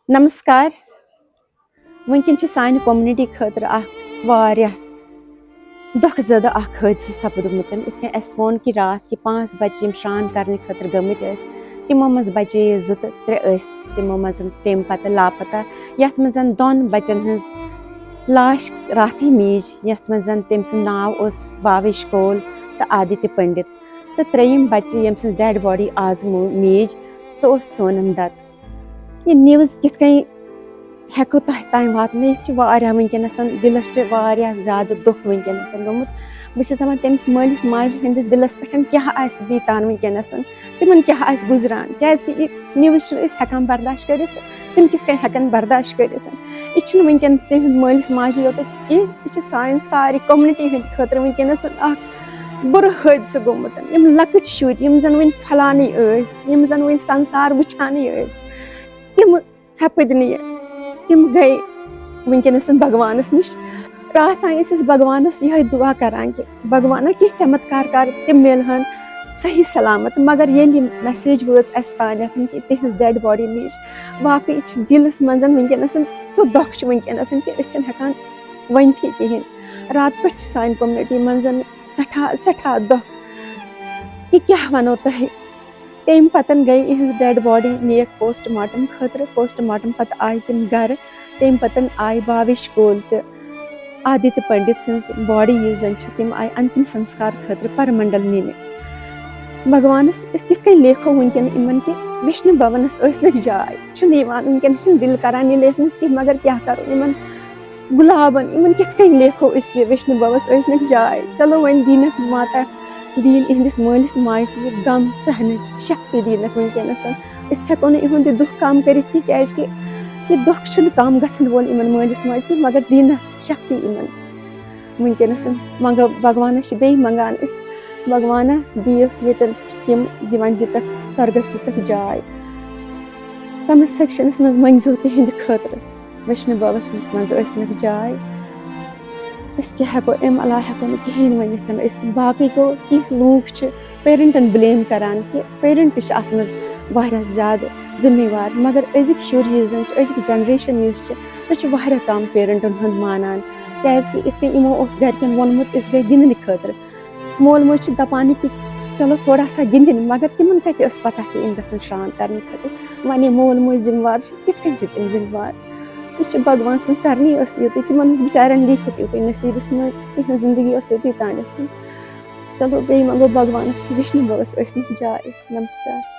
नमस्कार। वुनकिन सानि कम्युनिटी खतर दुख ज़दा हादसा सपदमुत इतने वोन कि रात कि 5 बच्चे श्रान करने खतर गमित तिमो मज बचे 2 तो 3 तिमो मज तम पत लापता यथ मज 2 बचन हज लाश राती मीज यथ मज तम नाव भावेश कोल तो आदित्य पंडित तो 3 बच्चे यम डेड बॉडी आज मीज सो सोनम दत्त। ये न्यूज़ कित हेको ताम वातन वनकस दिलस ज्यादा दुख वनकस गोमुत बहुत दपान तमिस मालिस माज हंदिस दिलस पे क्या बीतान वनकस तिमन क्या गुजरान क्या न्यूज़ हेकान बर्दाश्त कर तिम कित हेकन बर्दाश्त कर यह वनकस तहद मालिस माज योत यह सान सारी कम्युनिटी हंद खतर वनकस बुर हादसा गोमुत लकट शुर यम जन वन फलानी यम जन वन संसार वुचानी तिम सपद तिम गई वनकस भगवानस निश रात तान भगवानस यह दुआ करान कि भगवान कि चमत्कार कर तिम मिलहन सही सलामत मगर ये मैसेज वोच अस तान कि तिहज डेड बॉडी नीच वाकई दिलस मज वनकस सो दुख वनकस कि हेकान वनथी कहें रात पे सान कम्युनिटी मज सठा दुख कि क्या वनो तुम तम पतन गई इहज डेड बॉडी नेक पोस्टमार्टम खतर पोस्टमार्टम पत आय तिम घर तम पतन आय भावेश कोल तो आदित्य पंडित सज बॉडी जन तिम आय अंतिम संस्कार खतर परमंडल नीन भगवानस कित लेखो वनकन इन कि विष्णु भवनस जाय वनकन दिल करान यह लेखनस कि मगर क्या करो इन गुलाबन इन कित लेखो विष्णु भवस जाय चलो वन दीन माता दीन इहंदिस मालिस माज गम सहन शक्ति दीन वनकस हेको इन दुख कम कर कि दुख कम गन वोल इन मालिस माज मगर दीन शक्ति इन वनकस मंग भगवान बे मंगान भगवान दिय तम दिवन दितक स्वर्गस दितक जाय कमेंट सेक्शनस मज मंगजो तिहंद खतर विष्णु भवस मज जाय क्या हेको अम अलावा हेको कहें वन बाकी गो कि लूक पेरेंटन ब्लेम करान कि पेरेंट अत मज ज्यादा जिम्मेवार मगर अजिक शुर अजिक जनरेशन सह कम पेरेंटन हंद मानान क्या इत यमो गरकन वोनमुत गई गिंदने खतर मोल मोज दपान कि चलो थोड़ा सा गिंदन मगर तिमन कत पता कि इन गन श्रान करने खतर वन मोल मोज जिम्मेवार कित तम जिम्मेवार यह भगवान सज करनी युत तिमन बिचारन लिखित युत नसीबस मज तिहन जिंदगी युत तान चलो बे मंगो भगवान विष्णु भवस जाय। नमस्कार।